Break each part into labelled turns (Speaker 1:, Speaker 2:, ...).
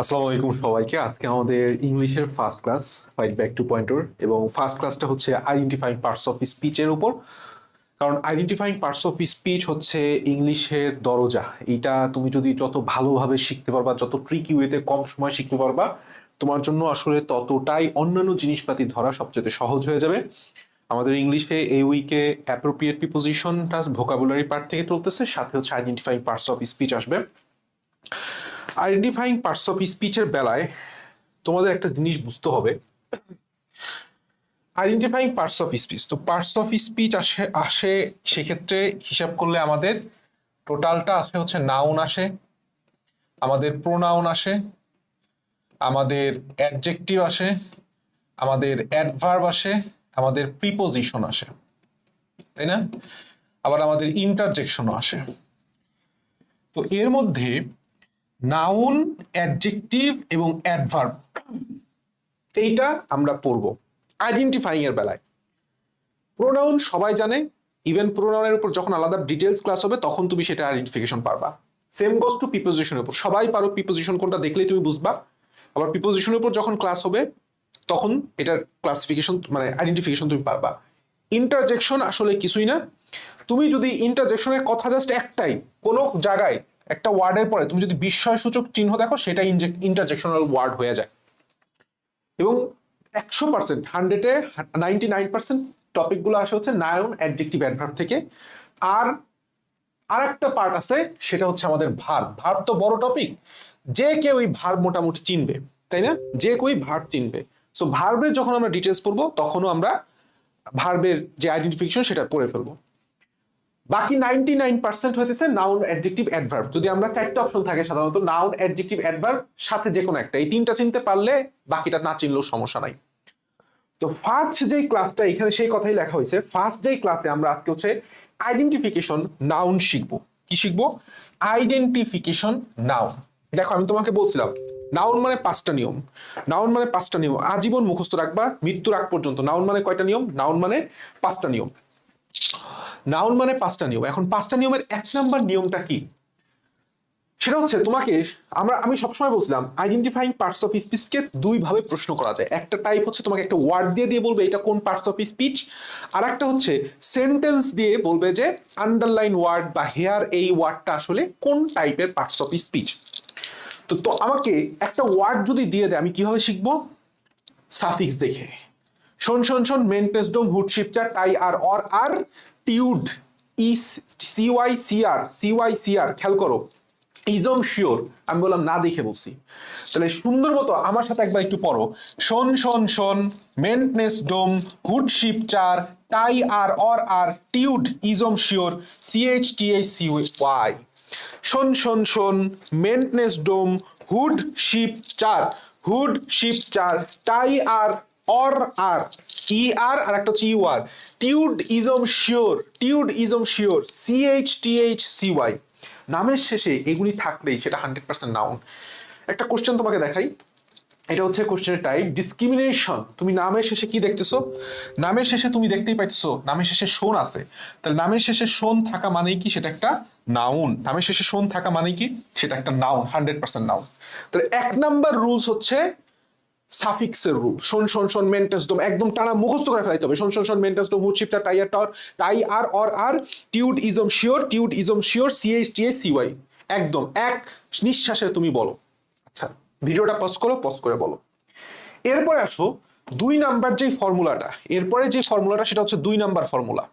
Speaker 1: আসসালামু আলাইকুম সবাইকে। আজকে আমাদের ইংলিশের ফার্স্ট ক্লাস ফাইট ব্যাক 2.0 এবং ফার্স্ট ক্লাসটা হচ্ছে আইডেন্টিফাইং পার্টস অফ স্পিচের উপর। কারণ আইডেন্টিফাইং পার্টস অফ স্পিচ হচ্ছে ইংলিশের দরজা। এইটা তুমি যদি যত ভালোভাবে শিখতে পারবা, যত ট্রিকি ওয়েতে কম সময় শিখতে পারবা, তোমার জন্য আসলে ততটাই অন্যান্য জিনিসপাতি ধরা সবচেয়ে সহজ হয়ে যাবে। আমাদের ইংলিশে এই উইকে অ্যাপ্রোপ্রিয়েট প্রিপোজিশনটা ভোকাবুলারি পার্ট থেকে চলতেছে, সাথে হচ্ছে আইডেন্টিফাইং পার্টস অফ স্পিচ আসবে। আইডেন্টিফাইং পার্টস অফ স্পিচের বেলায় তোমাদের একটা জিনিস বুঝতে হবে। আইডেন্টিফাইং পার্টস অফ স্পিচ, তো পার্টস অফ স্পিচ আসে আসে সেক্ষেত্রে হিসাব করলে আমাদের টোটালটা আসে হচ্ছে নাউন আসে, আমাদের প্রোনাউন আসে, আমাদের অ্যাডজেক্টিভ আসে, আমাদের অ্যাডভার্ব আসে, আমাদের প্রিপোজিশন আসে, তাই না? আবার আমাদের ইন্টারজেকশনও আসে। তো এর মধ্যে নাউন, অ্যাডজেক্টিভ এবং অ্যাডভার্ব এইটা আমরা পড়বো আইডেন্টিফাইং এর বেলায়। প্রোনাউন সবাই জানে, ইভেন প্রোনাউনের উপর যখন আলাদা ডিটেলস ক্লাস হবে তখন তুমি সেটা আইডেন্টিফিকেশন পারবা। সেম গোস টু প্রিপোজিশনের উপর, সবাই পারো প্রিপোজিশন কোনটা দেখলেই তুমি বুঝবা। আবার প্রিপোজিশনের উপর যখন ক্লাস হবে তখন এটার ক্লাসিফিকেশন মানে আইডেন্টিফিকেশন তুমি পারবা। ইন্টারজেকশন আসলে কিছুই না। তুমি যদি ইন্টারজেকশনের কথা জাস্ট একটাই, কোনো জায়গায় একটা ওয়ার্ডের পরে তুমি যদি বিস্ময়সূচক চিহ্ন দেখো, সেটা ইন্টারজেকশনাল ওয়ার্ড হয়ে যায়। এবং 100%, 100-এ 99% টপিকগুলো আসে হচ্ছে নাউন, অ্যাডজেক্টিভ, অ্যাডভার্ব থেকে। আর আরেকটা পার্ট আছে, সেটা হচ্ছে আমাদের ভার্ব। ভার্ব তো বড় টপিক, যে কেউ এই ভার্ব মোটামুটি চিনবে, তাই না? যে কেউ ভার্ব চিনবে। সো ভার্বের যখন আমরা ডিটেলস পড়বো তখনও আমরা ভার্বের যে আইডেন্টিফিকেশন সেটা পড়ে ফেলবো। বাকি 99% হইতেছে নাউন, অ্যাডজেক্টিভ, অ্যাডভার্ব। যদি আমরা চারটা অপশন থাকে সাধারণত, নাউন, অ্যাডজেক্টিভ, অ্যাডভার্ব, সাথে যে কোনো একটা, এই তিনটা চিনতে পারলে বাকিটা না চিনলেও সমস্যা নাই। তো ফার্স্ট যেই ক্লাসটা এখানে সেই কথাই লেখা হয়েছে, ফার্স্ট যেই ক্লাসে আমরা আজকে হচ্ছে আইডেন্টিফিকেশন নাউন শিখবো। কি শিখবো? Identification noun. দেখো আমি তোমাকে বলছিলাম নাউন মানে 5টা নিয়ম। নাউন মানে 5টা নিয়ম, আজীবন মুখস্থ রাখবা মৃত্যুর আগ পর্যন্ত। নাউন মানে কয়টা নিয়ম? নাউন মানে 5টা নিয়ম। নাউন মানে 5টা নিয়ম। এখন 5টা নিয়মের 1 নাম্বার নিয়মটা কি? সেটা হচ্ছে তোমাকে আমি সবসময় বলছিলাম আইডেন্টিফাইং পার্টস অফ স্পিচকে দুই ভাবে প্রশ্ন করা যায়। একটা টাইপ হচ্ছে তোমাকে একটা ওয়ার্ড দিয়ে দিয়ে বলবে এটা কোন পার্টস অফ স্পিচ, আর একটা হচ্ছে সেন্টেন্স দিয়ে বলবে যে আন্ডারলাইন ওয়ার্ড বা হেয়ার এই ওয়ার্ডটা আসলে কোন টাইপের পার্টস অফ স্পিচ। তো আমাকে একটা ওয়ার্ড যদি দিয়ে দেয় আমি কিভাবে শিখবো? সাফিক্স দেখে। শোন শোন শোন, মেন্টেস ডোম, হুড, শিপচার, টাই, আর, অর, আর, tude, ism, CY, CR, CY, CR, খেয়াল করো। ইজম শিওর, আমি বললাম না দেখে বলছি। তাহলে সুন্দর মতো আমার সাথে একবার একটু পড়ো। শোন শোন শোন, মেন্টনেস ডোম, হুড, শিপচার, টাই, আর, অর, আর, tude, ism sure, CH, TH, C Y. শোন শোন শোন, মেন্টনেস ডোম, হুড, শিপ, চার, হুড, শিপ, চার, টাই, আর, অর, আর, ই, আর, আর একটা হচ্ছে ইউ, আর, tude, ism sure, tude, ism sure, CH, TH, C Y. নামের শেষে এগুলি থাকলেই সেটা 100% নাউন। একটা কোশ্চেন তোমাকে দেখাই, এটা হচ্ছে কোশ্চেনের টাইপ ডিসক্রিমিনেশন। তুমি নামের শেষে কি দেখতেছো? নামের শেষে তুমি দেখতেই পাইতেছো নামের শেষে শোন আছে। তাহলে নামের শেষে শোন থাকা মানে কি? সেটা একটা নাউন। নামের শেষে শোন থাকা মানে কি? সেটা একটা নাউন, 100% নাউন। তাহলে 1 নাম্বার রুলস হচ্ছে সাফিক্সের রুল। শোন শোন শোন, মেন্টাস ডোম, একদম টানা মুখস্থ করে ফেলাইতে হবে। শোন শোন শোন, মেন্টাস ডোম, হুড, শিফটার, টাই, আর, টর, টাই, আর, অর, আর, tude, ism sure, tude, ism sure, CH, TH, CY. একদম এক নিঃশ্বাসে তুমি বলো। আচ্ছা, ভিডিওটা পজ করো, পজ করে বলো। এরপরে আসো 2 নাম্বার যেই ফর্মুলাটা, এরপরে যে ফর্মুলাটা সেটা হচ্ছে 2 নাম্বার ফর্মুলা।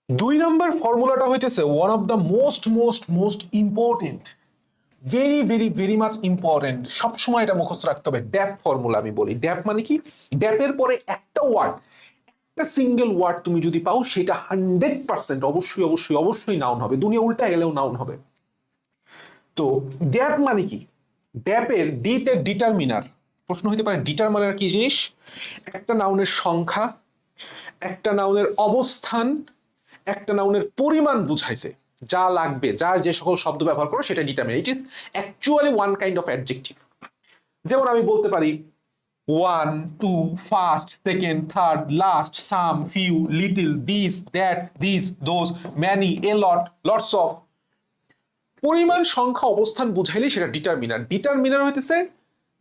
Speaker 1: 2 নাম্বার ফর্মুলাটা হইতেছে one of the most most most important, very very very much important. সবসময় এটা মুখস্থ রাখতে হবে। ড্যাপ ফর্মুলা আমি বলি। ড্যাপ মানে কি? ড্যাপের পরে একটা ওয়ার্ড, একটা সিঙ্গেল ওয়ার্ড তুমি যদি পাও সেটা 100% অবশ্যই অবশ্যই অবশ্যই নাউন হবে। দুনিয়া উল্টা গেলেও নাউন হবে। তো ড্যাপ মানে কি? ড্যাপের ডি তে ডিটারমিনার। প্রশ্ন হতে পারে ডিটারমিনার কি জিনিস? একটা নাউনের সংখ্যা, একটা নাউনের অবস্থান, একটা নাউনের পরিমাণ বুঝাইতে যা লাগবে, যা যে সকল শব্দ ব্যবহার করো সেটা determiner. It is actually one kind of adjective. যেমন আমি বলতে পারি one, two, first, second, third, last, some, few, little, this, that, this, those, many, a lot, lots of. পরিমাণ সংখ্যা অবস্থান বুঝাইলে সেটা ডিটারমিনার। ডিটারমিনার হইতেছে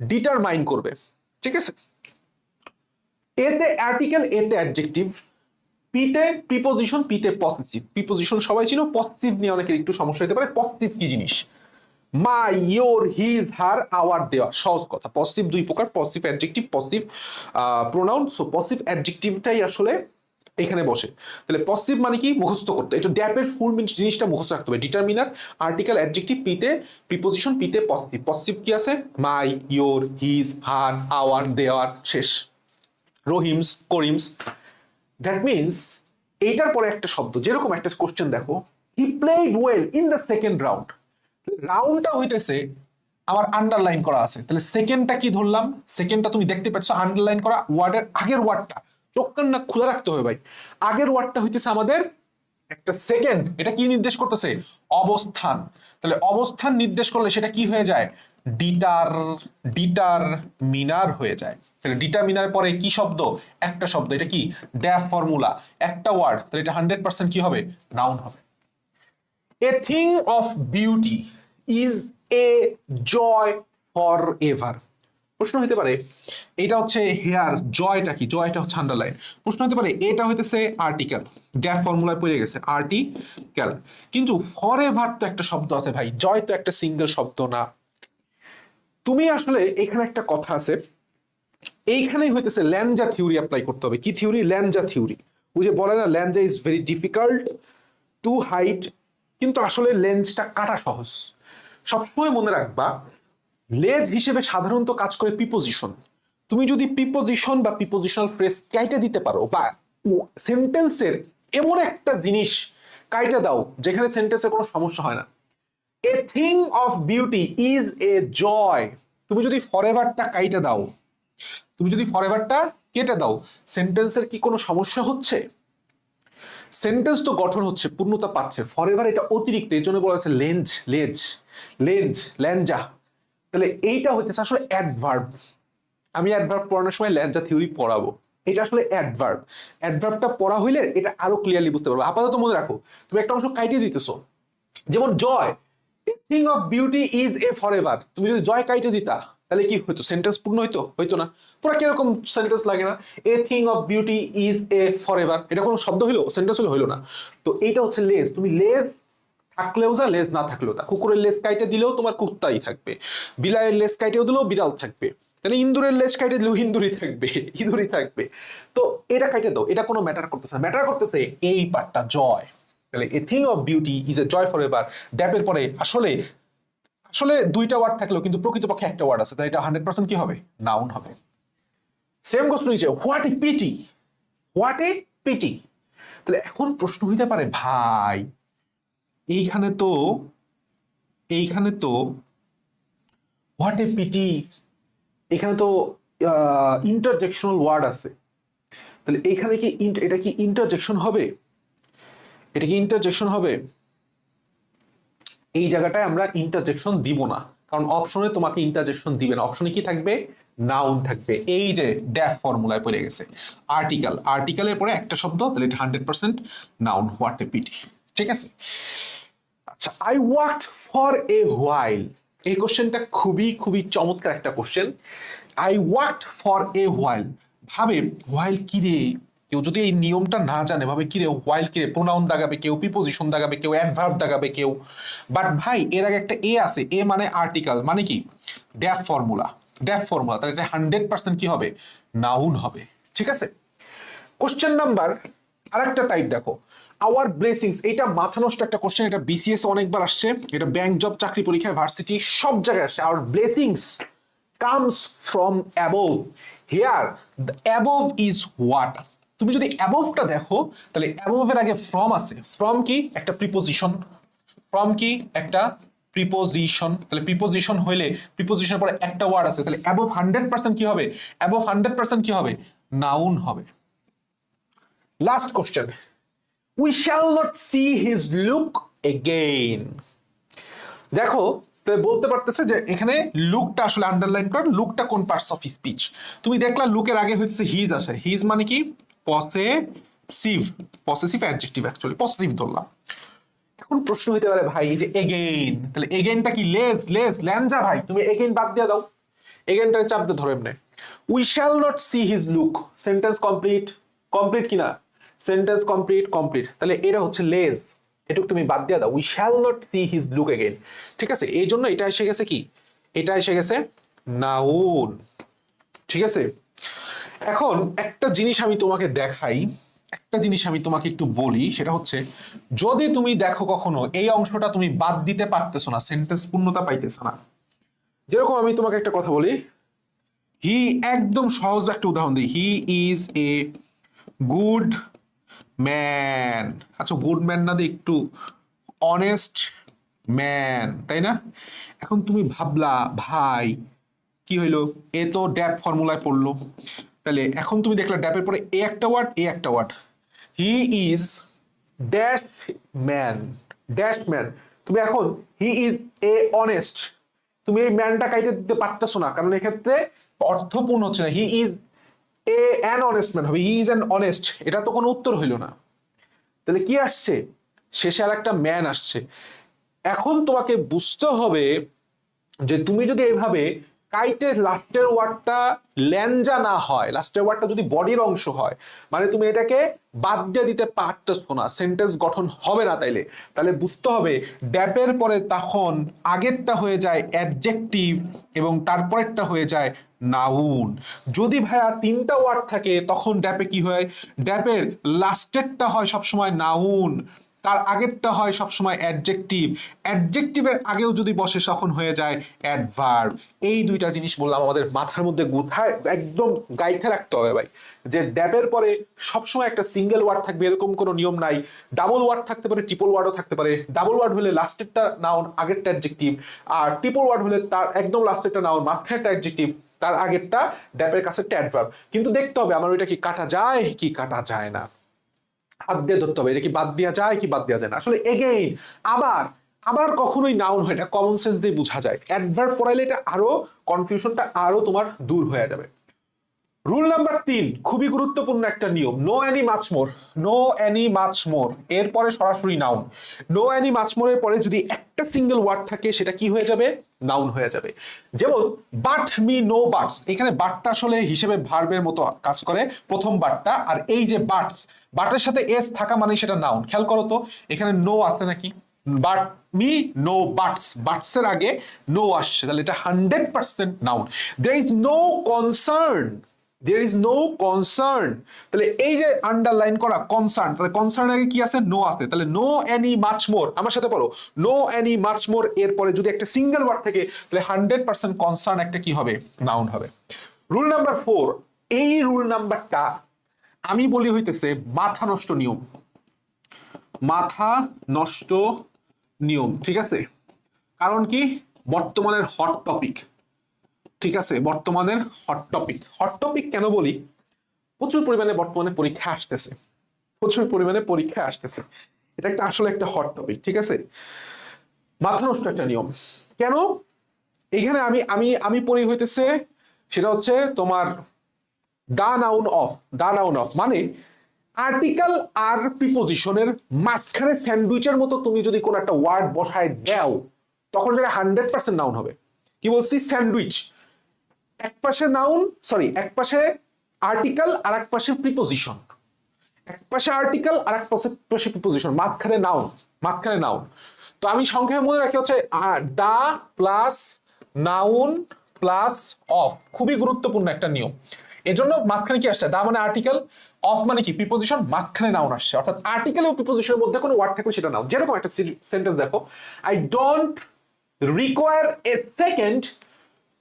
Speaker 1: ডিটারমাইন করবে, ঠিক আছে? এতে আর্টিকেল, এতে অ্যাডজেক্টিভ, পিতে প্রিপোজিশন, পিতে পসেসিভ। প্রিপোজিশন সবাই চিনো, পসেসিভ নিয়ে অনেকের একটু সমস্যা হতে পারে। পসেসিভ কি জিনিস? My, your, his, her, our, their, সহজ কথা। পসেসিভ দুই প্রকার, possessive adjective, possessive pronoun. So possessive অ্যাডজেক্টিভটাই আসলে এখানে বসে। তাহলে পসেসিভ মানে কি? মুখস্থ করতে, এটা ড্যাপের ফুল জিনিসটা মুখস্থ রাখতে হবে। ডিটারমিনার, আর্টিকেল, অ্যাডজেক্টিভ, পিতে প্রিপোজিশন, পিতে পসেসিভ। পসেসিভ কি আছে? মাই, ইয়োর, হিজ, হার, আওয়ার, দেওয়ার, শেষ। রহিমস, করিমস। দ্যাট মিনস এইটার পরে একটা শব্দ, যেরকম একটা কোশ্চেন দেখো, he played well in the second round. রাউন্ডটা হইতেছে আমার আন্ডারলাইন করা আছে, তাহলে সেকেন্ডটা কি ধরলাম? সেকেন্ডটা তুমি দেখতে পাচ্ছ আন্ডারলাইন করা, ওয়ার্ডের আগের ওয়ার্ডটা চোখ কান না খুলে রাখতে হবে ভাই। আগের ওয়ার্ডটা হইতেছে আমাদের একটা সেকেন্ড, এটা কি নির্দেশ করতেছে? অবস্থান। তাহলে অবস্থান নির্দেশ করলে সেটা কি হয়ে যায়? ডিটারমিনার হয়ে যায়। তাহলে ডিটারমিনার পরে কি শব্দ? একটা শব্দ, এটা কি? ড্যাফ ফর্মুলা, একটা ওয়ার্ড, তাহলে এটা 100% কি হবে? নাউন হবে। A thing of beauty is a joy for ever. প্রশ্ন হতে পারে এটা হচ্ছে হেয়ার, জয়টা কি? জয়টা হচ্ছে আন্ডারলাইন। প্রশ্ন হতে পারে এটা হইতেছে আর্টিকেল, ড্যাফ ফর্মুলায় পড়ে গেছে আর্টিকেল, কিন্তু ফর এভার তো একটা শব্দ আছে ভাই, জয় তো একটা সিঙ্গেল শব্দ না। তুমি আসলে এখানে একটা কথা আছে, এইখানেই হইতেছে ল্যাঞ্জা থিওরি অ্যাপ্লাই করতে হবে। কি থিওরি? ল্যাঞ্জা থিওরি। ওই যে বলে না, ল্যাঞ্জা is very difficult to hide, কিন্তু আসলে লেন্সটা কাটা সহজ। সবসময় মনে রাখবা, লেজ হিসেবে সাধারণত কাজ করে প্রিপোজিশন। তুমি যদি প্রিপোজিশন বা প্রিপোজিশনাল ফ্রেজ কাইটা দিতে পারো, বা সেন্টেন্সের এমন একটা জিনিস কাইটা দাও যেখানে সেন্টেন্সে কোনো সমস্যা হয় না। A thing of beauty is a joy. তুমি যদি ফরএভারটা কাইটা দাও, তুমি যদি ফরএভারটা কেটে দাও, সেন্টেন্সের কি কোনো সমস্যা হচ্ছে? সেন্টেন্স তো গঠন হচ্ছে, পূর্ণতা পাচ্ছে। ফরএভার এটা অতিরিক্ত, এর জন্য বলা হয়েছে ল্যাঞ্জা। তাহলে এইটা হইতেছে আসলে অ্যাডভার্ব। আমি অ্যাডভার্ব পড়ানোর সময় ল্যাঞ্জা থিওরি পড়াবো। এটা আসলে অ্যাডভার্ব। অ্যাডভার্বটা পড়া হইলে এটা আরো ক্লিয়ারলি বুঝতে পারবে। আপাতত মনে রাখো, তুমি একটা অংশ কাইটে দিতেছো, যেমন joy, a thing of beauty is a forever. তুমি যদি জয় কাইটে দিতা তাহলে কি হইতো? সেন্টেন্স পূর্ণ হইতো? হইতো না। পুরো কিরকম সেন্টেন্স লাগে না? A thing of beauty is a forever, এটা কোনো শব্দ হইলো? সেন্টেন্স হইলো না। তো এইটা হচ্ছে লেজ। তুমি লেজ থাকলেও যা, লেজ না থাকলেও তা। কুকুরের লেজ কাইটে দিলেও তোমার কুত্তাই থাকবে, বিলাইয়ের লেজ কাইটেও দিলেও বিড়াল থাকবে, তাহলে ইন্দুরের লেজ কাইটে দিলেও ইন্দুরই থাকবে, ইঁদুরই থাকবে। তো এটা কাইটে দাও, এটা কোনো ম্যাটার করতেছে না। ম্যাটার করতেছে এই পার্টটা, জয়। তাহলে a thing of beauty is a joy for ever. ড্যাপের পরে আসলে আসলে দুইটা ওয়ার্ড থাকলেও কিন্তু প্রকৃতপক্ষে একটা ওয়ার্ড আছে, তাই এটা 100% কি হবে? নাউন হবে। সেম কোশ্চেন নিচে, what a pity. What a pity. তাহলে এখন প্রশ্ন হইতে পারে, ভাই এইখানে তো হোয়াট এ পিটি, এখানে তো ইন্টারজেকশনাল ওয়ার্ড আছে, তাহলে এখানে কি এটা কি ইন্টারজেকশন হবে? এটা কি ইন্টারজেকশন হবে? এই জায়গাটায় আমরা ইন্টারজেকশন দিব না, কারণ অপশনে তোমাকে ইন্টারজেকশন দিবে না। অপশনে কি থাকবে? নাউন থাকবে। এই যে ড্যাফ ফর্মুলায় পড়ে গেছে আর্টিকেল, আর্টিকেলের পরে একটা শব্দ, তাহলে এটা 100% নাউন, হোয়াট এ পিটি। ঠিক আছে? আচ্ছা, I worked for a while. এই কোশ্চেনটা খুবই খুবই চমৎকার একটা question. I worked for a while. ভাবে হোয়াইল কি রে? কেউ যদি এই নিয়মটা না জানে, ভাবে কি রে হোয়াইল কি রে? প্রোনাউন দাগাবে কেউ, প্রিপোজিশন দাগাবে কেউ, অ্যাডভার্ব দাগাবে কেউ। বাট ভাই এর আগে একটা এ আছে, এ মানে আর্টিকেল, মানে কি? Death formula. তাহলে এটা 100% কি হবে? নাউন হবে। ঠিক আছে? কোশ্চেন নাম্বার আরেকটা টাইপ দেখো, আওয়ার ব্লেসিংস। এটা মাথা নষ্ট একটা কোশ্চেন, এটা বিসিএস অনেকবার আসছে, এটা ব্যাংক জব, চাকরি পরীক্ষায়, ভার্সিটি, সব জায়গায় আসছে। Our blessings comes from above. Here the above is what. তুমি যদি অ্যাবোভটা দেখো, তাহলে অ্যাবোভের আগে ফ্রম আছে। ফ্রম কি? একটা প্রিপোজিশন। ফ্রম কি? একটা প্রিপোজিশন। তাহলে প্রিপোজিশন হইলে প্রিপোজিশনের পরে একটা ওয়ার্ড আছে, তাহলে অ্যাবোভ 100% কি হবে? অ্যাবোভ 100% কি হবে? নাউন হবে। Last question, we shall not see his look again. দেখো, তাই বলতে পারতেছে যে এখানে লুকটা আসলে আন্ডারলাইন করেন, লুকটা কোন পার্টস অফ স্পিচ। তুমি দেখলা লুকের আগে হচ্ছে হিজ আসে, হিজ মানে কি? পসেসিভ অ্যাডজেক্টিভ, অ্যাকচুয়ালি পসেসিভ ধরলাম। এখন প্রশ্ন হইতে পারে ভাই এই যে এগেইন, তাহলে এগেইনটা কি লেস লেস ল্যাঞ্জা ভাই, তুমি এগেইন বাদ দিয়ে দাও, এগেইনটারে চাপ দিয়ে ধরো এমনি। We shall not see his look, sentence complete, complete কিনা, সেন্টেন্স কমপ্লিট কমপ্লিট, তাহলে এটা হচ্ছে লেজ, এটুকু তুমি বাদ দিয়ে দাও, we shall not see his look again. ঠিক আছে, এই জন্য এটা এসে গেছে কি, এটা এসে গেছে নাউন। ঠিক আছে, এখন একটা জিনিস আমি তোমাকে দেখাই, একটা জিনিস আমি তোমাকে একটু বলি, সেটা হচ্ছে যদি তুমি দেখো কখনো এই অংশটা তুমি বাদ দিতে পারতেছো না, সেন্টেন্স পূর্ণতা পাইতেছ না, যেরকম আমি তোমাকে একটা কথা বলি, হি, একদম সহজ একটা উদাহরণ দিই, he is a good man. আচ্ছা গুড ম্যান না দিয়ে একটু অনেস্ট ম্যান, তাই না? এখন তুমি ভাবলা ভাই কি হইলো, এ তো ড্যাপ ফর্মুলায় পড়লো, তাহলে এখন তুমি দেখলা ড্যাপের পরে এ একটা ওয়ার্ড, এ একটা word, he is dash man, dash man, তুমি এখন হি ইজ এ অনেস্ট, তুমি এই ম্যানটা কাইতে দিতে পারতেছো না, কারণ এক্ষেত্রে অর্থপূর্ণ হচ্ছে না, he is a an honest man হবে, হি ইজ অ্যান অনেস্ট, এটা তো কোনো উত্তর হইল না। তাহলে কি আসছে, শেষে আর একটা ম্যান আসছে। এখন তোমাকে বুঝতে হবে যে তুমি যদি এইভাবে কাইটের লাস্টের ওয়ার্ডটা ল্যাঞ্জা না হয়, লাস্টের ওয়ার্ডটা যদি বডির অংশ হয়, মানে তুমি এটাকে বাদ দিয়ে দিতে পারতেছো না, সেন্টেন্স গঠন হবে না, তাহলে বুঝতে হবে ড্যাপের পরে তখন আগেরটা হয়ে যায় অ্যাডজেক্টিভ এবং তারপরেরটা হয়ে যায় নাউন। যদি ভাইয়া তিনটা ওয়ার্ড থাকে তখন ড্যাপে কি হয়, ড্যাপের লাস্টেরটা হয় সবসময় নাউন, তার আগেরটা হয় সবসময় অ্যাডজেক্টিভ, অ্যাডজেক্টিভের আগেও যদি বসে তখন হয়ে যায় অ্যাডভার্ব। এই দুইটা জিনিস বললাম আমাদের মাথার মধ্যে গুথায় একদম গাইতে রাখতে হবে ভাই, যে ড্যাবের পরে সবসময় একটা সিঙ্গেল ওয়ার্ড থাকবে এরকম কোনো নিয়ম নাই, ডাবল ওয়ার্ড থাকতে পারে, ট্রিপল ওয়ার্ডও থাকতে পারে, ডাবল ওয়ার্ড হলে লাস্টেরটা নাউন আগেরটা অ্যাডজেক্টিভ, আর ট্রিপল ওয়ার্ড হলে তার একদম লাস্টেরটা নাউন মাঝখানেরটা অ্যাডজেক্টিভ, তার আগেরটা ড্যাপের কাছে অ্যাডভার্ব। কিন্তু দেখতে হবে আমার ওইটা কি কাটা যায় কি কাটা যায় না, হাত দিয়ে ধরতে হবে এটা কি বাদ দেওয়া যায় কি বাদ দেওয়া যায় না। আসলে এগেইন আবার আবার কখনোই নাউন হয়, এটা কমন সেন্স দিয়ে বোঝা যায়, অ্যাডভার্ব পড়াইলে এটা আরো কনফিউশনটা আরো তোমার দূর হয়ে যাবে। রুল নাম্বার 3, খুবই গুরুত্বপূর্ণ একটা নিয়ম, no any much more, no any much more, এরপরে সরাসরি নাউন, নো এনি মাচ মোরের পরে যদি একটা সিঙ্গেল ওয়ার্ড থাকে সেটা কি হয়ে যাবে, নাউন হয়ে যাবে। যেমন বাট মি নো বাটস, এখানে বাটটা আসলে হিসেবে ভার্বের মতো কাজ করে প্রথম বাটটা, আর এই যে বাটস, বাটের সাথে এস থাকা মানে সেটা নাউন। খেয়াল করো তো এখানে নো আসছে নাকি, but me no buts, buts এর আগে নো আসছে, তাহলে এটা 100% noun. There is no concern, there is no concern, তাহলে এই যে আন্ডারলাইন করা কনসার্ন, তাহলে কনসার্ন আগে কি আছে, নো আছে, তাহলে নো এনি মাচ মোর, আমার সাথে পড়ো, নো এনি মাচ মোর এর পরে যদি একটা সিঙ্গেল ওয়ার্ড থাকে তাহলে 100% কনসার্ন একটা কি হবে, নাউন হবে। রুল নাম্বার 4, এই রুল নাম্বারটা আমি বলি হইতেছে মাথা নষ্ট নিয়ম, মাথা নষ্ট নিয়ম। ঠিক আছে, কারণ কি বর্তমানের হট টপিক, ঠিক আছে, বর্তমানের হট টপিক, হট টপিক কেন বলি, প্রচুর পরিমাণে বর্তমানে পরীক্ষা আসতেছে, প্রচুর পরিমাণে পরীক্ষা আসতেছে, এটা একটা আসলে একটা হট টপিক। ঠিক আছে, মাথা নষ্ট একটা নিয়ম কেন, এখানে আমি আমি আমি পড়ি হইতেছে সেটা হচ্ছে তোমার the noun of, the noun of মানে আর্টিকেল আর প্রিপোজিশনের মাঝখানে স্যান্ডউইচের মতো তুমি যদি কোনো একটা ওয়ার্ড বসায় দাও তখন সেটা 100% নাউন হবে। কি বলছি, স্যান্ডউইচ, এক পাশে নাউন, সরি এক পাশে আর্টিকেল আর এক পাশে প্রিপোজিশন, এক পাশে আর্টিকেল আর এক পাশে প্রিপোজিশন, মাঝখানে নাউন, মাঝখানে নাউন। তো আমি সংক্ষেপে মনে রাখি হচ্ছে the plus noun plus of, খুবই গুরুত্বপূর্ণ একটা নিয়ম। এজন্য মাঝখানে কি আসছে, দা মানে আর্টিকেল, অফ মানে কি প্রিপোজিশন, মাঝখানে নাউন আসছে, অর্থাৎ আর্টিকেল এবং প্রিপোজিশনের মধ্যে কোনো ওয়ার্ড থাকলে সেটা নাউন। যেরকম একটা সেন্টেন্স দেখো, I don't require a second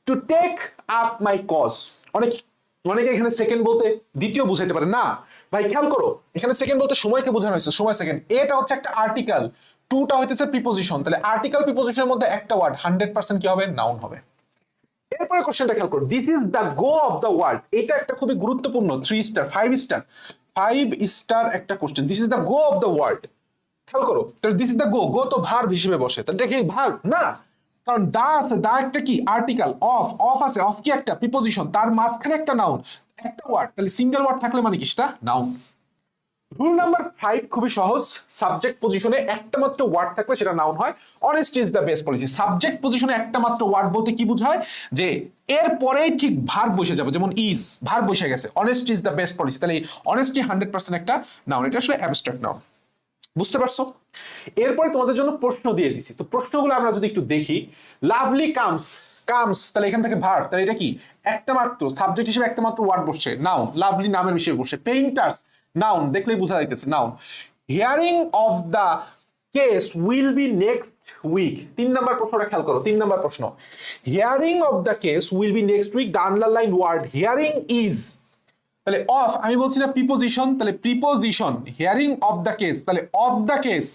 Speaker 1: to take up my cause, অনেকে এখানে সেকেন্ড বলতে দ্বিতীয় বুঝাইতে পারে না ভাই, খেয়াল করো এখানে সেকেন্ড বলতে সময়কে বোঝানো হয়েছে, সময় সেকেন্ড, এটা হচ্ছে একটা আর্টিকেল, টুটা হইতেছে প্রিপোজিশন, তাহলে আর্টিকেল প্রিপোজিশনের মধ্যে একটা ওয়ার্ড 100% কি হবে, নাউন হবে। এরপরে কোশ্চেনটা খেয়াল করো, this is the go of the world, এটা একটা খুবই গুরুত্বপূর্ণ 3 স্টার 5 স্টার 5 স্টার একটা question, this is the go of the world. খেয়াল করো, দিস ইজ দ্য গো, গো তো ভার্ব হিসেবে বসে, তাহলে এটা কি ভার্ব না, কারণ দা আছে, দা একটা কি আর্টিকেল, অফ অফ আছে, অফ কি একটা প্রিপোজিশন, তার মাঝখানে একটা নাউন, একটা ওয়ার্ড, তাহলে সিঙ্গেল ওয়ার্ড থাকলে মানে কি সেটা নাউন। রুল নাম্বার 5 খুবই সহজ, সাবজেক্ট পজিশনে একটা মাত্র ওয়ার্ড থাকলে সেটা নাউন হয়। Honesty is the best policy. Subject পজিশনে একটা মাত্র ওয়ার্ড বলতে কি বোঝায়, যে এর পরেই ঠিক ভার্ব বসে যাবে, যেমন ইজ ভার্ব বসে গেছে, honesty is the best policy, তাহলে অনেস্টি 100% একটা নাউন, এটা আসলে অ্যাবস্ট্রাক্ট নাউন। বুঝতে পারছো? এরপরে তোমাদের জন্য প্রশ্ন দিয়ে দিছি, তো প্রশ্নগুলো আমরা যদি একটু দেখি, লাভলি কামস, কামস তাহলে এখান থেকে ভার্ব, তাহলে এটা কি একটা মাত্র সাবজেক্ট হিসেবে একটা মাত্র ওয়ার্ড বসছে, নাউন, লাভলি নামের হিসেবে বসছে। পেইন্টার্স নাউন, দেখলেই বোঝা যাইতেছে noun. Hearing of the case will be next week, 3 number প্রশ্নটা খেয়াল করো, 3 নাম্বার প্রশ্ন, hearing of the case will be next week, the underline word hearing is, তাহলে অফ আমি বলছি না প্রিপোজিশন, তাহলে preposition, hearing of the case, তাহলে অফ দ্য কেস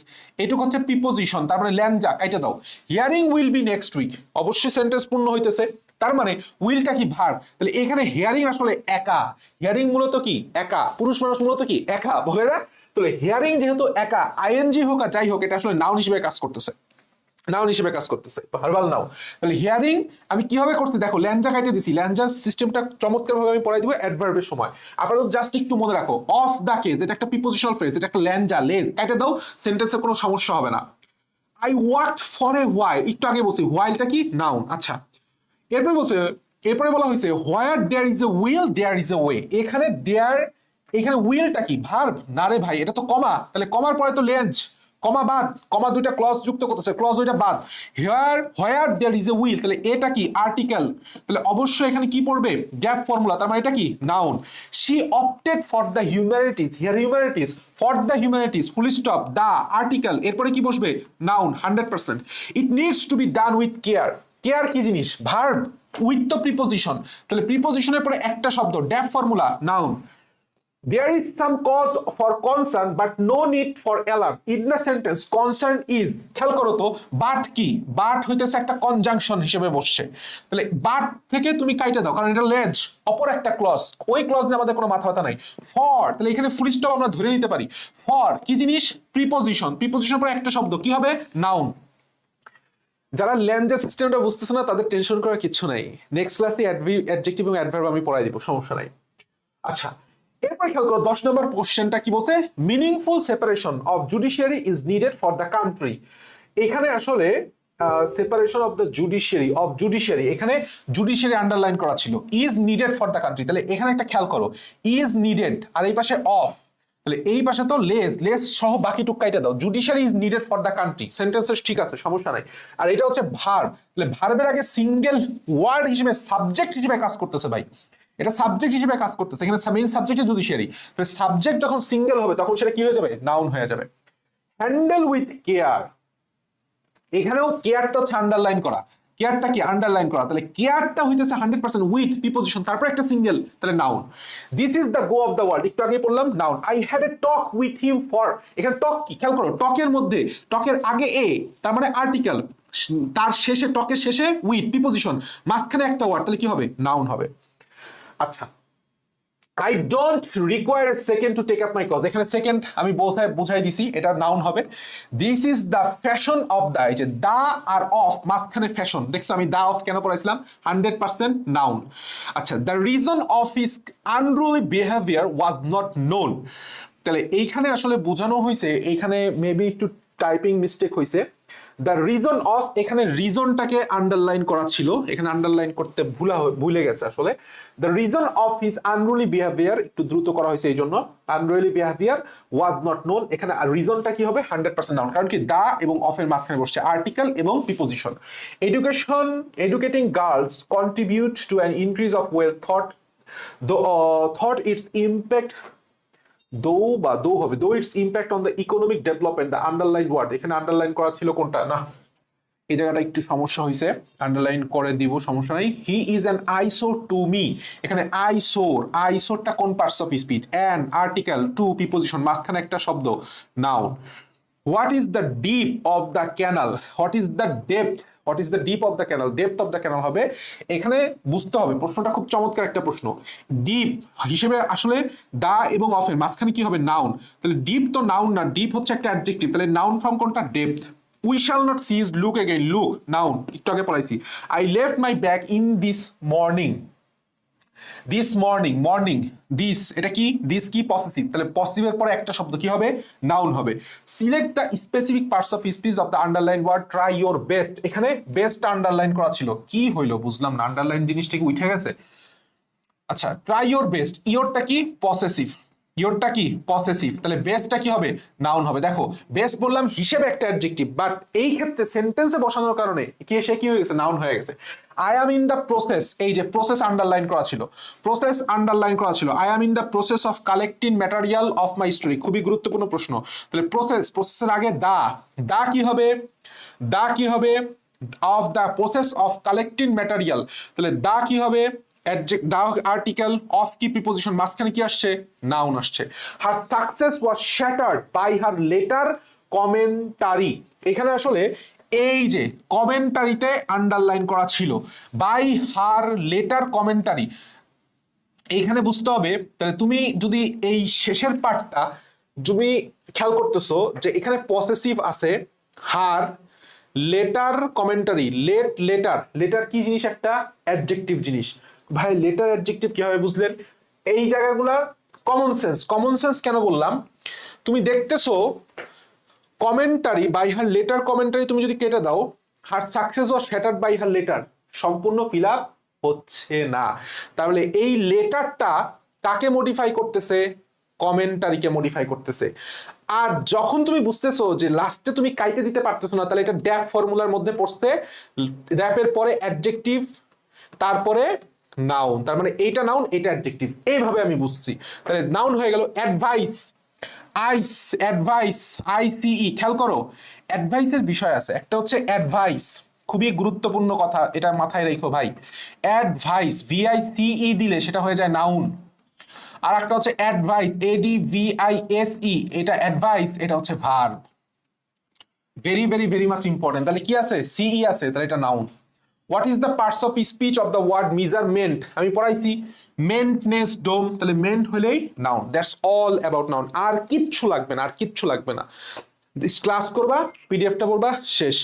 Speaker 1: এটুকু হচ্ছে প্রিপোজিশন, তার মানে ল্যাঞ্জা কাইটা দাও। Hearing will be next week, অবশ্যই সেন্টেন্স পূর্ণ হইতেছে, তার মানে উইলটা কি ভার্ব, তাহলে এখানে হিয়ারিং আসলে একা, হিয়ারিং মূলত কি একা, পুরুষ মানুষ মূলত কি একা, বলে না? তাহলে হিয়ারিং যেহেতু একা, আইএনজি হোক আর যাই হোক, এটা আসলে নাউন হিসেবে কাজ করতেছে, নাউন হিসেবে কাজ করতেছে, ভার্বাল নাউন। তাহলে হিয়ারিং আমি কিভাবে করছি দেখো, ল্যাঞ্জা কাটে দিছি, ল্যাঞ্জার সিস্টেমটা চমৎকার ভাবে আমি পড়াই দিব অ্যাডভার্বের সময়। আপাতত জাস্ট একটু মনে রাখো, অফ দ্য কেস এটা একটা প্রিপোজিশনাল ফ্রেজ, এটা একটা ল্যাঞ্জা, লেজ কাটে দাও, সেন্টেন্সে কোনো সমস্যা হবে না। I worked for a while, একটু আগে বলছি হোয়াইলটা কি নাউন। আচ্ছা, এরপরে বলছে, এরপরে বলা হয়েছে where there is a will there is a way, এখানে দেয়ার, এখানে উইলটা কি ভার্ব না রে ভাই, এটা তো কমা, তাহলে কমার পরে তো লেঞ্জ, কমা বাদ, কমা দুইটা ক্লজ যুক্ত করতেছে, ক্লজ দুইটা বাদ, হোয়ার দেয়ার ইজ এ উইল, তাহলে এটা কি আর্টিকেল, তাহলে অবশ্যই এখানে কি পড়বে গ্যাপ ফর্মুলা, তার মানে এটা কি noun. She opted for the humanities, here humanities, for the humanities, full stop, the article, এরপরে কি বসবে noun 100%। It needs to be done with care, care কি জিনিস ভার্ব, উইথ দ্য প্রিপোজিশন, তাহলে প্রিপোজিশনের পরে একটা শব্দ, ড্যাপ formula noun. There is some cause for concern but no need for alarm. In the sentence concern is, খেয়াল করো তো বাট কি, বাট হইতেছে একটা কনজাংশন হিসেবে বসছে, তাহলে বাট থেকে তুমি কাইটা দাও, কারণ এটা লেজ, অপর একটা ক্লজ, ওই ক্লজ নিয়ে আমাদের কোনো মাথা ব্যথা নাই। ফর, তাহলে এখানে ফুল স্টপ আমরা ধরে নিতে পারি, ফর কি জিনিস প্রিপোজিশন, প্রিপোজিশনের পরে একটা শব্দ কি হবে নাউন। যারা ল্যাঙ্গুয়েজ সিস্টেমটা বুঝতেছে না তাদের টেনশন করার কিছু নাই, নেক্সট ক্লাসে অ্যাডজেক্টিভ এবং অ্যাডভার্ব আমি পড়াই দিব, সমস্যা নাই। আচ্ছা, এরপর খেয়াল করো 10 নম্বর কোশ্চেনটা কি বলতে, meaningful separation of judiciary is needed for the country. এখানে আসলে সেপারেশন অফ দ্য জুডিশিয়ারি, এখানে জুডিশিয়ারি আন্ডারলাইন করা ছিল, is needed for the country, তাহলে এখানে একটা খেয়াল করো ইজ নিডেড, আর এই পাশে অফ, তাহলে এই পাশে তো লেস, লেস সহ বাকি টুক কাইটা দাও, judiciary is needed for the country, sentences ঠিক আছে সমস্যা নাই। আর এটা হচ্ছে ভার্ব, তাহলে ভার্বের আগে সিঙ্গেল ওয়ার্ড হিসেবে সাবজেক্ট হিসেবে কাজ করতেছে ভাই, এটা সাবজেক্ট হিসেবে কাজ করতেছে, এখানে মেইন সাবজেক্ট জুডিশিয়ারি, সাবজেক্ট যখন সিঙ্গেল হবে তখন সেটা কি হয়ে যাবে নাউন হয়ে যাবে। হ্যান্ডেল উইথ কেয়ার, এখানেও কেয়ারটা হচ্ছে আন্ডারলাইন করা, কেয়ারটা কি আন্ডারলাইন করা, তাহলে কেয়ারটা হইতেছে 100% উইথ প্রিপোজিশন, তারপর একটা সিঙ্গেল, তাহলে noun. This is the go of the world, একটু আগে বললাম noun. I had a talk with him for, এখানে টক কি খেয়াল করো, টকের মধ্যে টকের আগে এ, তার মানে আর্টিকেল, তার শেষে টকের শেষে উইথ প্রিপোজিশন, মাঝখানে একটা ওয়ার্ড, তাহলে কি হবে নাউন হবে। আচ্ছা, I don't require a second to take up my cause, এখানে সেকেন্ড আমি বুঝাই দিছি, এটা নাউন হবে। This is the fashion of the, এই যে দা আর অফ মাঝখানে ফ্যাশন, দেখছো আমি দা অফ কেন পড়াইছিলাম, 100% নাউন। আচ্ছা, the reason of his unruly behaviour was not known, তাহলে এইখানে আসলে বোঝানো হয়েছে, এইখানে মেবি একটু টাইপিং মিস্টেক হয়েছে, দ্য রিজন অফ, এখানে রিজনটাকে আন্ডারলাইন করা ছিল, এখানে আন্ডারলাইন করতে ভুলে গেছে আসলে। The reason of his unruly behaviour একটু দ্রুত করা হয়েছে এই জন্য, unruly behaviour was not known, এখানে রিজনটা কি হবে 100% নাউন, কারণ কি দা এবং অফের মাঝখানে বসছে আর্টিকেল এবং preposition. Educating girls contribute to an increase of wealth thought its impact, though হবে, though its impact on the economic development, the underline word, এখানে আন্ডারলাইন করা ছিল কোনটা, না এই জায়গাটা একটু সমস্যা হয়েছে, আন্ডারলাইন করে দিব সমস্যা নাই। He is an eyesore to me, এখানে আইসোরটা কোন parts of speech, an article, to preposition, মাঝখানে একটা শব্দ noun. What is the deep of the canal, what is the depth, what is the deep of the canal, depth of the canal হবে, এখানে বুঝতে হবে প্রশ্নটা খুব চমৎকার একটা প্রশ্ন। ডিপ হিসেবে আসলে দা এবং অফের মাঝখানে কি হবে নাউন, তাহলে ডিপ তো নাউন না, ডিপ হচ্ছে একটা অ্যাডজেক্টিভ, তাহলে নাউন ফর্ম কোনটা depth. We shall not cease, look again, look noun, একটু আগে পড়াইছি। I left my bag in this morning, this morning, morning, this এটা কি, দিস কি পসেসিভ, তাহলে পসেসিভের পরে একটা শব্দ কি হবে, নাউন হবে। Select the specific parts of speech of the underline word, try your best, এখানে বেস্ট আন্ডারলাইন করা ছিল, কি হইলো বুঝলাম না, আন্ডারলাইন জিনিসটা কি উঠে গেছে? আচ্ছা, ট্রাই ইওর বেস্ট, ইওরটা কি পসেসিভ, ইওরটা কি পসেসিভ, তাহলে বেস্টটা কি হবে, নাউন হবে। দেখো বেস্ট বললাম হিসেবে একটা অ্যাডজেক্টিভ, বাট এই ক্ষেত্রে সেন্টেন্সে বসানোর কারণে কি সে কি হয়ে গেছে, নাউন হয়ে গেছে। I am in the process, এই যে প্রসেস আন্ডারলাইন করা ছিল, প্রসেস আন্ডারলাইন করা ছিল, I am in the process of collecting material of my story, খুবই গুরুত্বপূর্ণ প্রশ্ন। তাহলে প্রসেস, প্রসেসের আগে দা, দা কি হবে, দা কি হবে, of the process of collecting material, তাহলে দা কি হবে, দা আর্টিকেল, অফ কি প্রিপোজিশন, মাঝখানে কি আসছে, নাউন আসছে। Her success was shattered by her letter commentary, এখানে আসলে এই যে কমেন্টারিতে আন্ডারলাইন করা ছিল, বাই হার লেটার কমেন্টারি, এইখানে বুঝতে হবে। তাহলে তুমি যদি এই শেষের পার্টটা তুমি খেয়াল করতেছো যে এখানে পসেসিভ আছে, her letter commentary, let letter, letter কি জিনিস, একটা অ্যাডজেক্টিভ জিনিস। ভাই লেটার অ্যাডজেক্টিভ কিভাবে বুঝলেন, এই জায়গাগুলা কমন সেন্স, কমন সেন্স কেন বললাম, তুমি দেখতেছো commentary by her letter commentary তুমি যদি কেটে দাও, her success was shattered by her letter, সম্পূর্ণ ফিল আপ হচ্ছে না। তাহলে এই লেটারটা কাকে মডিফাই করতেছে, কমেন্টারিকে মডিফাই করতেছে। আর যখন তুমি বুঝতেছো যে লাস্টে তুমি কাইতে দিতে পারতেছো না, তাহলে এটা ড্যাপ ফর্মুলার মধ্যে পড়ছে, ড্যাপের পরে অ্যাডজেক্টিভ, তারপরে নাউন, তার মানে এইটা নাউন এটা অ্যাডজেক্টিভ, এইভাবে আমি বুঝছি। তাহলে নাউন হয়ে গেল অ্যাডভাইস, আইস, অ্যাডভাইস, আইসিই, খেয়াল করো অ্যাডভাইসের বিষয় আছে, একটা হচ্ছে অ্যাডভাইস, খুবই গুরুত্বপূর্ণ কথা, এটা মাথায় রেখো ভাই। অ্যাডভাইস ভিআইসিই দিলে সেটা হয়ে যায় নাউন, আর একটা হচ্ছে অ্যাডভাইস এডিভিআইএসই, এটা অ্যাডভাইস, এটা হচ্ছে verb. Very very very much important. তাহলে কি আছে, সিই আছে, তাহলে এটা noun. What is the parts of speech of the word measurement, আমি পড়াইছি মেন্টনেস ডোম, তাহলে মেন্ট হলেই noun, that's all about noun, আর কিচ্ছু লাগবে না, আর কিচ্ছু লাগবে না। ক্লাস করবা, পিডিএফটা পড়বা, শেষ।